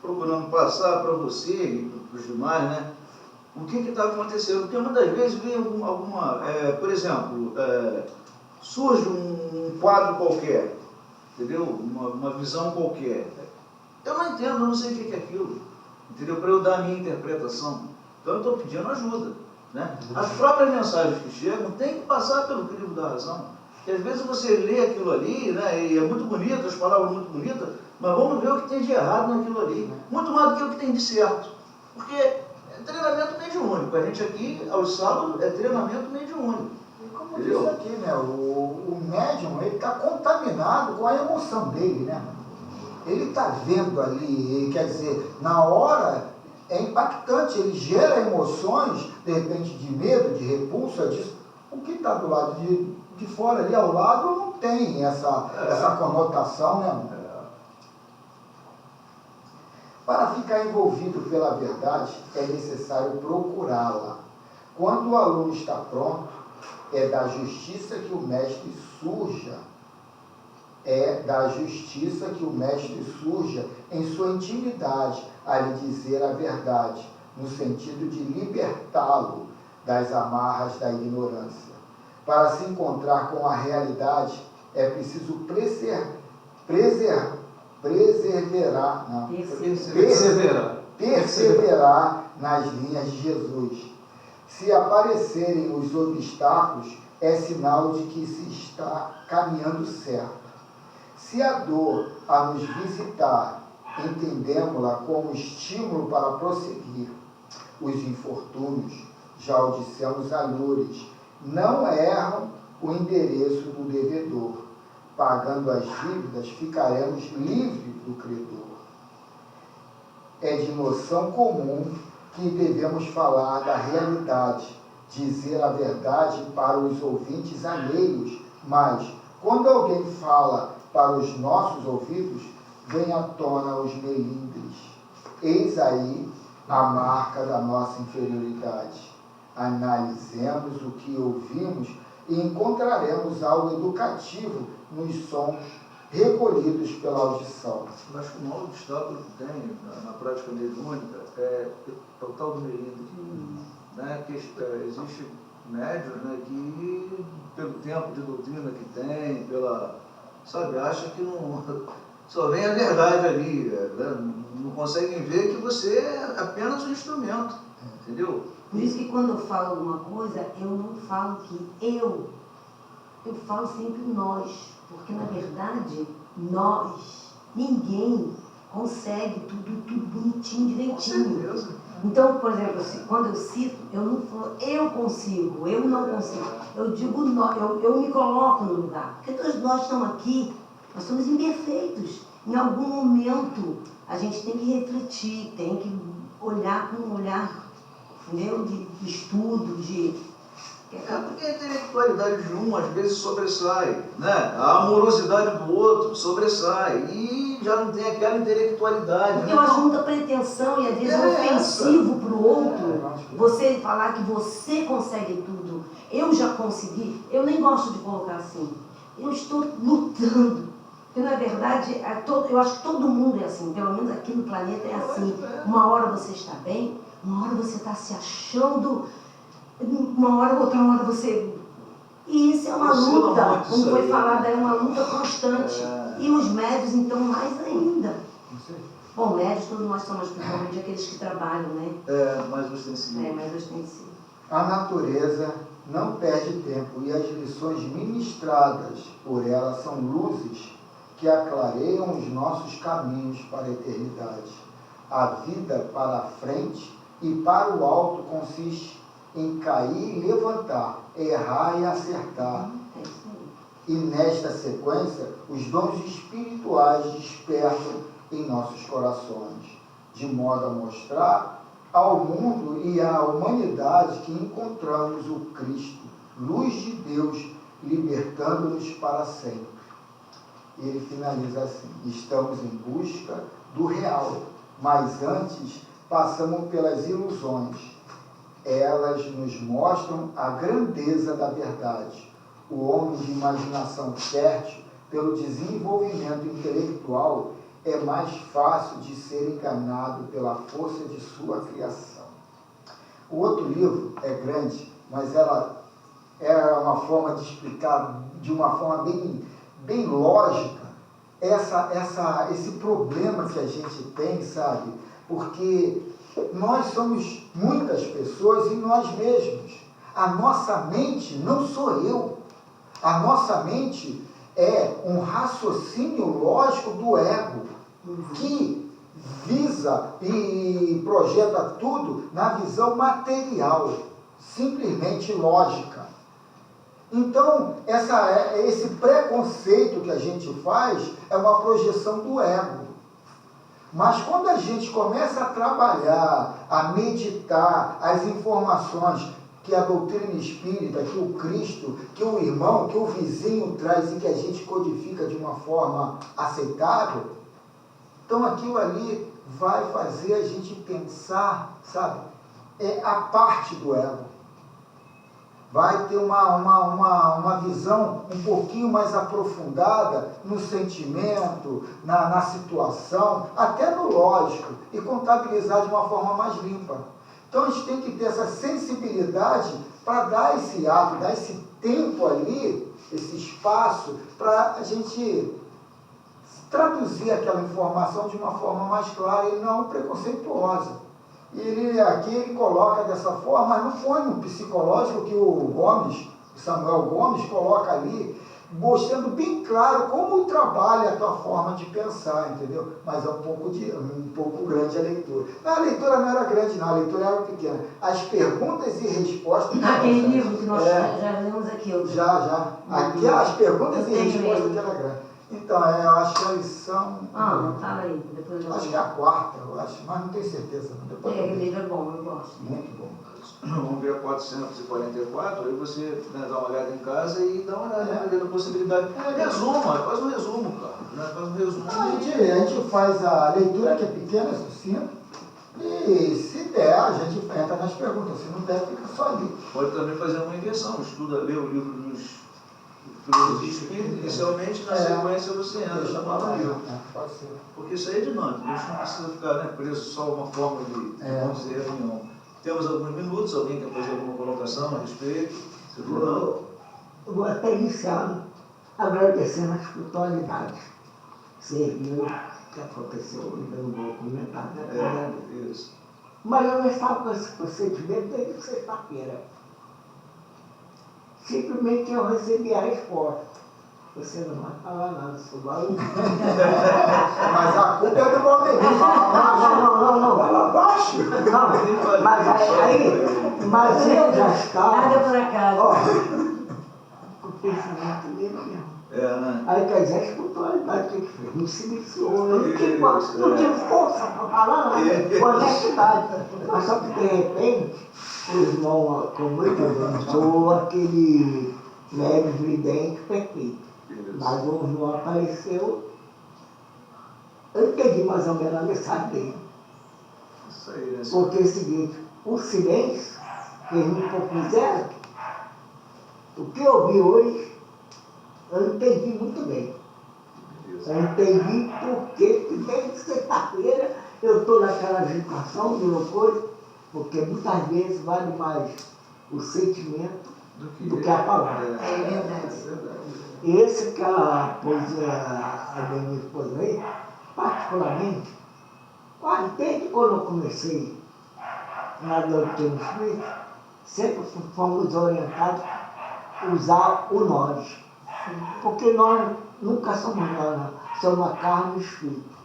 procurando passar para você e para os demais, né, o que está acontecendo. Porque muitas vezes vem por exemplo, surge um quadro qualquer, entendeu? Uma visão qualquer. Eu não entendo, eu não sei o que é aquilo, entendeu? Para eu dar a minha interpretação. Então eu estou pedindo ajuda, né? As próprias mensagens que chegam têm que passar pelo crivo da razão. Porque às vezes você lê aquilo ali, né, e é muito bonito, as palavras muito bonitas, mas vamos ver o que tem de errado naquilo ali. Muito mais do que o que tem de certo. Porque é treinamento mediúnico. A gente aqui, aos sábados, é treinamento mediúnico. E como diz aqui, né, o médium, ele está contaminado com a emoção dele, né? Ele está vendo ali, quer dizer, na hora é impactante, ele gera emoções, de repente, de medo, de repulsa, disso. O que está do lado de fora ali, ao lado, não tem essa conotação, né? Para ficar envolvido pela verdade, é necessário procurá-la. Quando o aluno está pronto, é da justiça que o mestre surja. em sua intimidade, a lhe dizer a verdade, no sentido de libertá-lo das amarras da ignorância. Para se encontrar com a realidade, é preciso perseverar nas linhas de Jesus. Se aparecerem os obstáculos, é sinal de que se está caminhando certo. Se a dor a nos visitar, entendemos-la como estímulo para prosseguir. Os infortúnios, já o dissemos a Loures, não erram o endereço do devedor. Pagando as dívidas, ficaremos livres do credor. É de noção comum que devemos falar da realidade, dizer a verdade para os ouvintes alheios, mas, quando alguém fala para os nossos ouvidos, vem à tona os melindres. Eis aí a marca da nossa inferioridade. Analisemos o que ouvimos e encontraremos algo educativo nos sons recolhidos pela audição. Eu acho que o maior obstáculo que tem na prática mediúnica é o tal do melindre. Né? Que existe médios, né, que, pelo tempo de doutrina que tem, acha que não, só vem a verdade ali, né? Não conseguem ver que você é apenas um instrumento, entendeu? Por isso que quando eu falo alguma coisa, eu não falo que eu falo sempre nós, porque na verdade, ninguém consegue tudo bonitinho, direitinho. Com certeza. Então, por exemplo, quando eu cito, eu não falo eu consigo, eu não consigo. Eu digo nós, eu me coloco no lugar. Porque todos nós estamos aqui, nós somos imperfeitos. Em algum momento, a gente tem que refletir, tem que olhar com um olhar, entendeu? De estudo, Porque a intelectualidade de um às vezes sobressai, né? A amorosidade do outro sobressai e já não tem aquela intelectualidade. Porque eu acho muita pretensão e às vezes é ofensivo para o outro você falar que você consegue tudo. Eu já consegui, eu nem gosto de colocar assim. Eu estou lutando. Porque na verdade, eu acho que todo mundo é assim, pelo menos aqui no planeta é assim. Uma hora você está bem, uma hora você está se achando. Uma hora, outra hora você... E isso é uma luta, como foi falado, é uma luta constante. E os médios, então, mais ainda. Bom, médios, todos nós somos, principalmente aqueles que trabalham, né? Mais ostensivos. Mais ostensivos. A natureza não perde tempo e as lições ministradas por ela são luzes que aclareiam os nossos caminhos para a eternidade. A vida para a frente e para o alto consiste em cair e levantar, errar e acertar. E nesta sequência, os dons espirituais despertam em nossos corações, de modo a mostrar ao mundo e à humanidade que encontramos o Cristo, luz de Deus, libertando-nos para sempre. E ele finaliza assim: estamos em busca do real, mas antes passamos pelas ilusões. Elas nos mostram a grandeza da verdade. O homem de imaginação fértil, pelo desenvolvimento intelectual, é mais fácil de ser enganado pela força de sua criação. O outro livro é grande, mas ela é uma forma de explicar de uma forma bem lógica esse problema que a gente tem, sabe? Porque nós somos muitas pessoas e nós mesmos. A nossa mente não sou eu. A nossa mente é um raciocínio lógico do ego, que visa e projeta tudo na visão material, simplesmente lógica. Então, esse preconceito que a gente faz é uma projeção do ego. Mas quando a gente começa a trabalhar, a meditar as informações que a doutrina espírita, que o Cristo, que o irmão, que o vizinho traz e que a gente codifica de uma forma aceitável, então aquilo ali vai fazer a gente pensar, sabe? É a parte do ego. Vai ter uma visão um pouquinho mais aprofundada no sentimento, na situação, até no lógico, e contabilizar de uma forma mais limpa. Então a gente tem que ter essa sensibilidade para dar esse ato, dar esse tempo ali, esse espaço, para a gente traduzir aquela informação de uma forma mais clara e não preconceituosa. E ele coloca dessa forma, mas não foi no psicológico que o Samuel Gomes coloca ali, mostrando bem claro como trabalha a tua forma de pensar, entendeu? Mas é um pouco grande a leitura. Não, a leitura não era grande, não, a leitura era pequena. As perguntas e respostas... Aquele livro que nós já lemos aqui. Já. Aqui as perguntas e respostas que era grande. Então, eu acho que a lição... fala aí, depois eu acho que é a quarta, eu acho, mas não tenho certeza. Depois o livro é bom, eu gosto. Muito bom. Vamos ver a 444, aí você dá uma olhada em casa e dá uma olhada na possibilidade. Faz um resumo, cara. Faz um resumo. A gente faz a leitura que é pequena, sucinta, e se der, a gente entra nas perguntas. Se não der, fica só ali. Pode também fazer uma inversão, lê o livro dos filósofos espíritos, inicialmente, na sequência você entra no livro. Pode ser. Porque isso aí é dinâmico, a gente não precisa ficar preso só a uma forma de vamos dizer, reunião. Temos alguns minutos, alguém quer fazer alguma colocação a respeito? Eu vou até iniciar agradecendo a espiritualidade. Serviu o que aconteceu hoje, eu não vou comentar, né? Isso. Mas eu não estava com esse procedimento desde sexta-feira. Simplesmente eu recebi a resposta. Você não vai falar nada sobre a luta. Mas a culpa é do Valdemir. Não. Fala baixo. Não, mas eu já estava... Nada por acaso. Com o pensamento dele mesmo. Né? Aí, quer dizer, a espiritualidade que ele fez, me silenciou. Eu não tive força para falar nada, honestidade. Mas só que, de repente, o irmão, como eu também sou aquele médio vidente perfeito. Mas o irmão apareceu, eu entendi mais ou menos a mensagem dele. Isso aí, né? Porque é o seguinte, o silêncio fez um pouco zero. O que eu vi hoje, eu entendi muito bem. Eu entendi porque desde sexta-feira eu estou naquela agitação de loucura, porque muitas vezes vale mais o sentimento do que a palavra. É verdade. E esse que a minha esposa aí, particularmente, quase desde quando eu comecei na doutrina espírita, sempre fomos orientados a usar o nós. Porque nós nunca somos nós, não. Somos a carne e o espírito.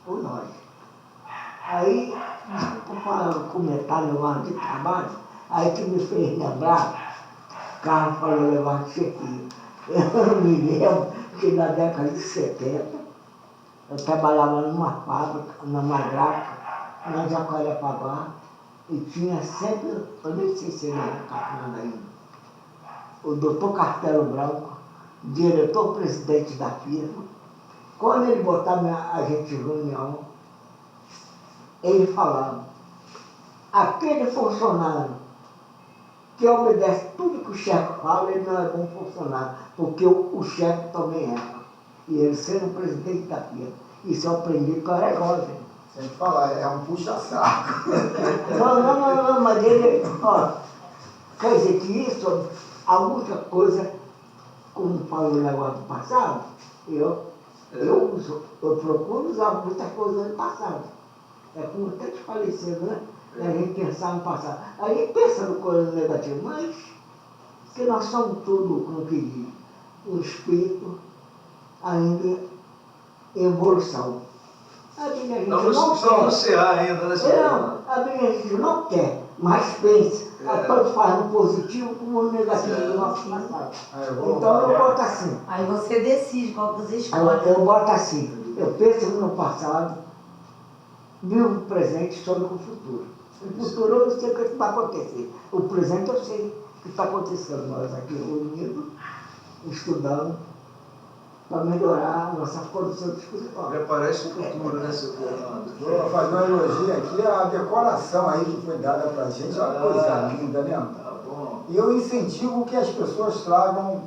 O nós. Aí, desculpa falar um comentário lá de trabalho, aí que me fez lembrar, o carro falou levar de chequinho. Eu me lembro que na década de 70, eu trabalhava numa fábrica, numa gráfica, na Jacarepaguá, e tinha sempre, eu nem sei se ele era capinado ainda, o doutor Castelo Branco, diretor-presidente da firma. Quando ele botava a gente em reunião, ele falava, aquele funcionário que obedece tudo que o chefe fala, ele não é bom funcionário, porque o chefe também é. E ele sendo presidente da firma. Isso eu aprendi quando eu era jovem. Sem falar, é um puxa-saco. Não, mas ele, ó, quer dizer que isso, a única coisa, como falou o negócio do passado, eu procuro usar muita coisa do passado. É como até te falecido, né? A gente pensar no passado. A gente pensa no coisa negativa, mas que nós somos tudo, como que diz, um espírito ainda em evolução. A minha gente não quer. Ainda, né, A minha gente não quer, mas pensa. Tanto faz no positivo como no negativo do nosso passado. Então eu boto assim. Aí você decide qual que você escolhe. Eu boto assim. Eu penso no passado, vivo o presente e sonho com o futuro. O futuro eu não sei o que vai acontecer. O presente eu sei o que está acontecendo. Nós aqui reunidos, estudando, para melhorar a nossa condição espiritual. Já parece o futuro, né, seu Fernando? Vou fazer uma elogia aqui, a decoração aí que foi dada para a gente, é uma coisa linda, né? Tá bom. E eu incentivo que as pessoas tragam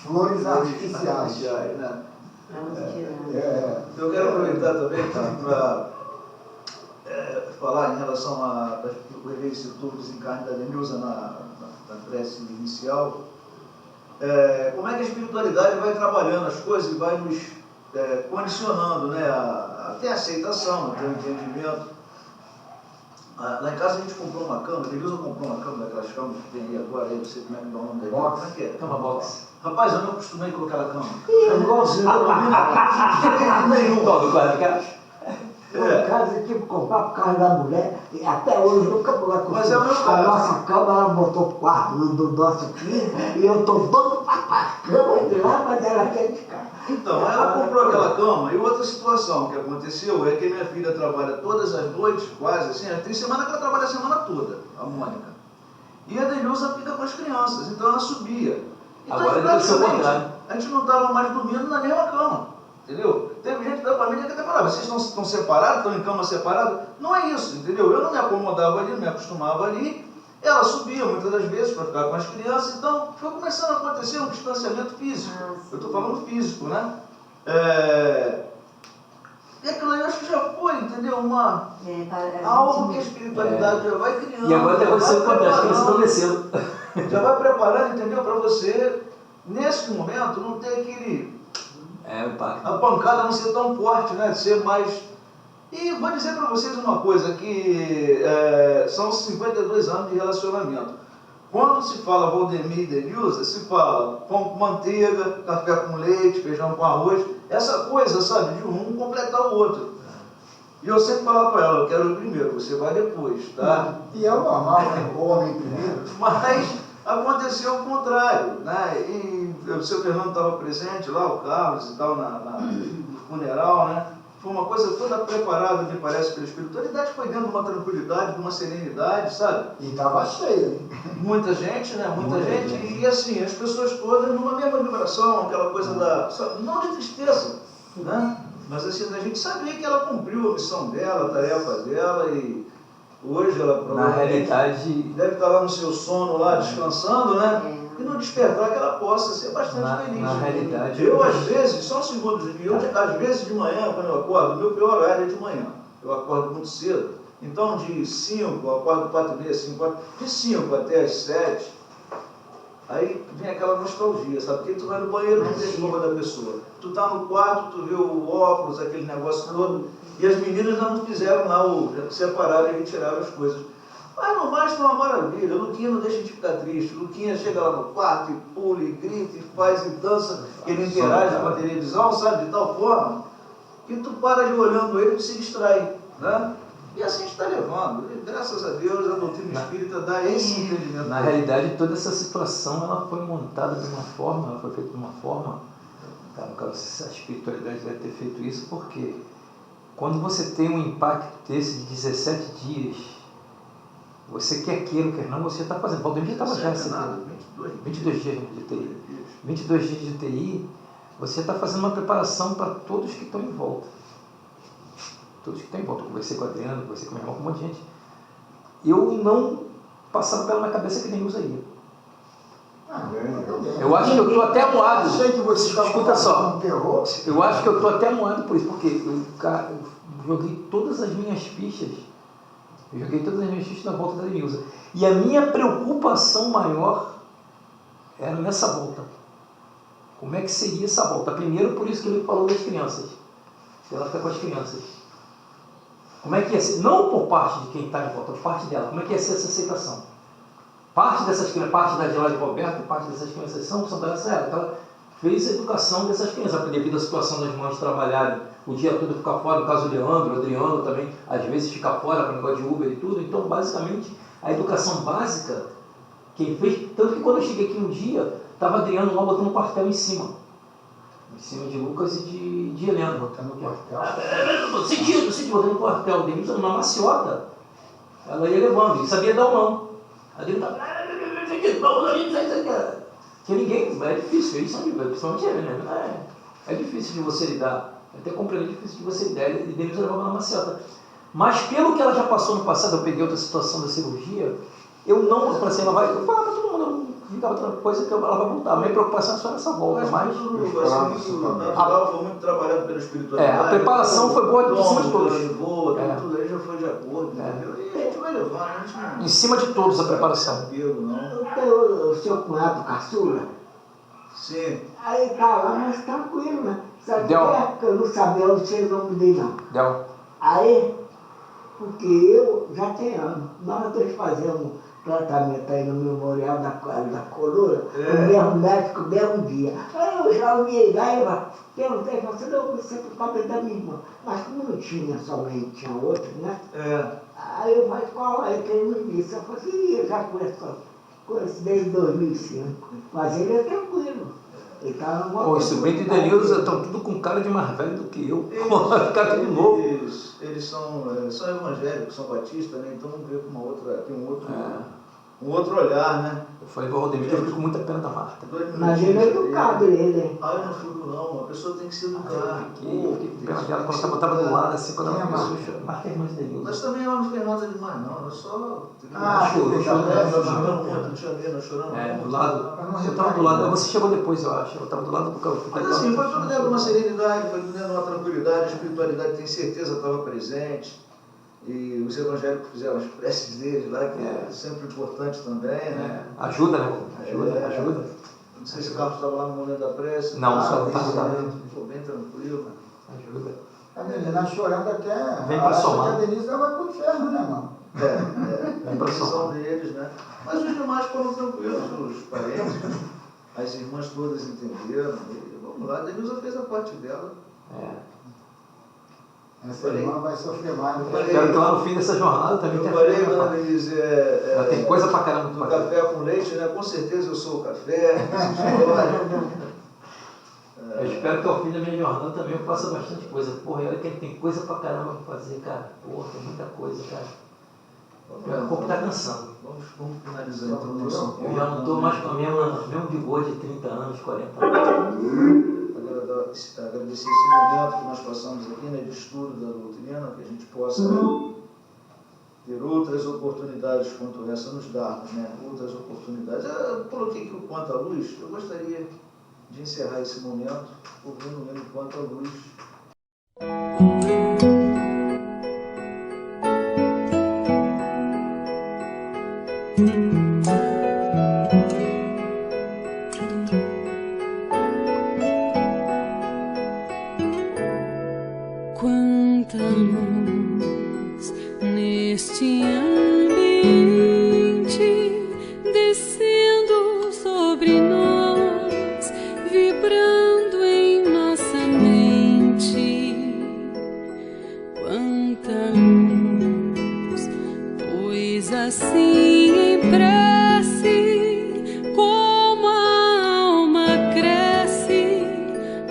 flores artificiais. Né? Vamos tirar. É. Eu quero aproveitar também para falar em relação a, o Rei citou o desencarne da Denilza na prece inicial. Como é que a espiritualidade vai trabalhando as coisas e vai nos condicionando, né, até a aceitação, até o entendimento. Lá em casa a gente comprou uma cama, a Denilza comprou uma cama daquelas camas que tem aí agora, aí não sei como é que dá o nome dele. Como é que é? Cama box. Rapaz, eu não acostumei a colocar a cama. Eu não gosto de nenhum. Todo quadro, cara. Em casa eu tive que comprar por causa da mulher, e até hoje nunca vou lá Mas é o meu caso. A nossa cama, ela botou o quarto do nosso filho, e eu tô doido pra a cama de lá, mas ela quer ficar. Então, ela comprou aquela cama, e outra situação que aconteceu é que minha filha trabalha todas as noites, quase assim, tem semana que ela trabalha a semana toda, a Mônica. E a Denilza fica com as crianças, então ela subia. Então, agora deve ser o contrário. a gente não estava mais dormindo na mesma cama, entendeu? Teve gente da família que até falava, vocês estão separados, estão em cama separada? Não é isso, entendeu? Eu não me acomodava ali, não me acostumava ali. Ela subia muitas das vezes para ficar com as crianças, então foi começando a acontecer um distanciamento físico. Eu estou falando físico, né? E aquilo aí eu acho que já foi, entendeu? Algo que a espiritualidade já vai criando. E agora está acontecendo com as crianças estão descendo. Já vai preparando, entendeu? Para você, nesse momento, não ter aquele... a pancada não ser tão forte, né? De ser mais... E vou dizer para vocês uma coisa, que são 52 anos de relacionamento. Quando se fala Valdemir e Denilza, se fala pão com manteiga, café com leite, feijão com arroz, essa coisa, sabe, de um completar o outro. E eu sempre falava para ela, eu quero ir primeiro, você vai depois, tá? E é o normal, né? O homem primeiro. Mas aconteceu o contrário, né? E o seu Fernando estava presente lá, o Carlos e tal, no funeral, né? Foi uma coisa toda preparada, me parece, pela espiritualidade, foi dentro de uma tranquilidade, de uma serenidade, sabe? E estava cheio. Muita gente, né? Muita gente. E assim, as pessoas todas numa mesma vibração, aquela coisa não de tristeza, né? Mas assim, a gente sabia que ela cumpriu a missão dela, a tarefa dela, e hoje ela provavelmente na realidade deve estar lá no seu sono, lá descansando, né? E no despertar que ela possa ser bastante feliz. Na realidade, eu às vezes, só um segundo, às vezes de manhã, quando eu acordo, meu pior horário é de manhã. Eu acordo muito cedo. Então de 5, eu acordo 4h30, 5, de 5 até as 7, aí vem aquela nostalgia, sabe? Porque tu vai no banheiro, não tem roupa da pessoa. Tu tá no quarto, tu vê o óculos, aquele negócio todo, e as meninas ainda não fizeram lá separaram e retiraram as coisas. Mas no mais está uma maravilha, o Luquinha não deixa de ficar triste, o Luquinha chega lá no quarto e pula, e grita, e faz, e dança, que ele interage com a televisão, sabe, de tal forma, que tu para de olhando ele e se distrai, né? E assim a gente está levando, e graças a Deus a doutrina espírita dá esse entendimento. Na realidade, toda essa situação, ela foi montada de uma forma, ela foi feita de uma forma, a espiritualidade deve ter feito isso, porque quando você tem um impacto desse de 17 dias, você quer queira ou quer não, você está fazendo. O Valdemir já estava já recebendo 22 dias de TI. 22 dias de TI, você está fazendo uma preparação para todos que estão em volta. Todos que estão em volta. Eu conversei com a Adriana, conversei com o meu irmão, com um monte de gente. Eu não passava pela minha cabeça que nem usaria. Eu acho que eu estou até amuado. Escuta só. Eu acho que eu estou até amuado por isso, porque eu joguei todas as minhas fichas. Eu joguei todas as minhas fichas na volta da Denilza. E a minha preocupação maior era nessa volta. Como é que seria essa volta? Primeiro, por isso que ele falou das crianças. Ela fica com as crianças. Como é que ia ser? Não por parte de quem está de volta, por parte dela. Como é que ia ser essa aceitação? Parte dessas crianças, parte da Adelaide Roberto, parte dessas crianças são dessa era. Ela fez a educação dessas crianças, devido à situação das mães trabalharem o dia todo, ficar fora. No caso do Leandro, o Adriano também, às vezes fica fora para o negócio de Uber e tudo. Então, basicamente, a educação básica, quem fez, tanto que quando eu cheguei aqui um dia, estava Adriano lá botando um quartel em cima de Lucas e de Helena. Botando o quartel? Sentido, botando o quartel. Denilza, numa maciota, ela ia levando, e sabia dar ou não. A Denilza que ninguém, é difícil, eles são principalmente ele, né? É difícil de você lidar, até compreender, é difícil de você lidar, e Denilza levava na maciota. Mas pelo que ela já passou no passado, eu peguei outra situação da cirurgia, eu não, para assim, ela vai, eu falava para todo mundo, ligar outra coisa que ela vai voltar. A minha preocupação é só nessa volta, mas... Foi muito trabalhado pela espiritualidade. A preparação foi boa de cima de todos. Tudo aí já foi de acordo, entendeu? E a gente vai levando, a gente não... Em cima de todos a preparação. O seu cunhado caçula? Sim. Aí tá lá, mas tranquilo, né? Sabe Deu. que eu não sabia o seu nome dele, não. Deu. Aí, porque eu já tenho anos, nós dois fazemos tratamento aí no memorial da coluna, o mesmo médico, o mesmo dia. Aí eu já olhei lá e eu perguntei, falei, não, você é por causa da minha irmã. Mas como não tinha somente, tinha outra, né? Aí eu falei, qual é que ele me disse? Eu falei assim, eu já conheço desde 2005, mas ele é tranquilo. Ele tá numa... Pô, esse Bento e Denilson estão tudo com cara de mais velho do que eu. Cara tudo novo. Eles são evangélicos, são batistas, né? Então vê com um outro olhar, né? Eu falei para o Rodrigo que eu fico com muita pena da Marta. Mas ele é educado, ele. Eu não fico não, a pessoa tem que se educar. Eu fiquei com pena dela quando ela estava do lado, assim, quando ela começou a chorar. Marta é irmã de Denilson. Mas também ela não fez nada demais, não. Ela só... chorando. Do lado. Eu estava do lado. Você chegou depois, eu acho. Eu estava do lado do carro. Mas assim, foi tudo dentro de uma serenidade, foi tudo dentro de uma tranquilidade, a espiritualidade, tem certeza, estava presente. E os evangélicos fizeram as preces deles lá, que é sempre importante também, né? Ajuda, né? Ajuda. Não sei se o Carlos estava lá no momento da prece. Não, só estava. Ficou bem tranquilo. Ajuda. A menina chorando até... Vem para somar. A Denise vai pro inferno, né, mano? Vem para somar. Deles, né? Mas os demais foram tranquilos, os parentes, as irmãs todas entenderam. E vamos lá, a Denilza fez a parte dela. Essa irmã vai sofrer mais. Espero que lá no fim dessa jornada também tenha falei, dona Denise, ela tem coisa pra caramba no café com leite, né? Com certeza eu sou o café. Eu espero que ao fim da minha jornada também eu faça bastante coisa. Porra, olha que tem coisa pra caramba pra fazer, cara. Porra, tem muita coisa, cara. O corpo tá cansando. Vamos finalizar então. Eu já não estou mais com o mesmo bigode de 30 anos, 40 anos. Agradecer esse momento que nós passamos aqui, né, de estudo da doutrina, que a gente possa ter outras oportunidades quanto essa nos darmos, né? Outras oportunidades. Eu coloquei aqui o Quanto à Luz. Eu gostaria de encerrar esse momento ouvindo o hino Quanto à Luz. Quanta luz neste ambiente, descendo sobre nós, vibrando em nossa mente. Quanta luz, pois assim em prece, como a alma cresce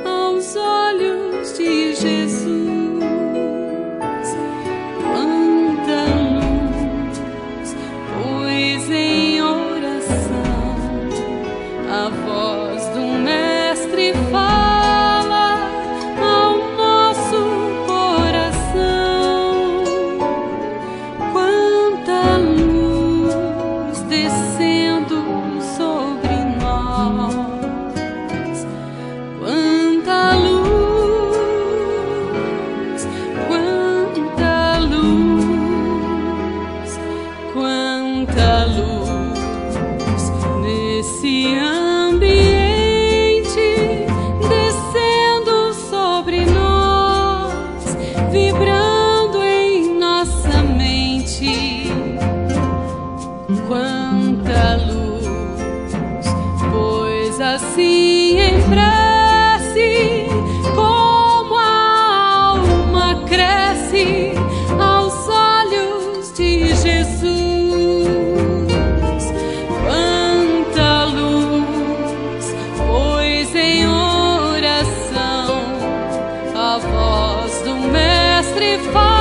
aos olhos de Jesus. Assim em prece, como a alma cresce aos olhos de Jesus. Quanta luz, pois em oração a voz do Mestre fala.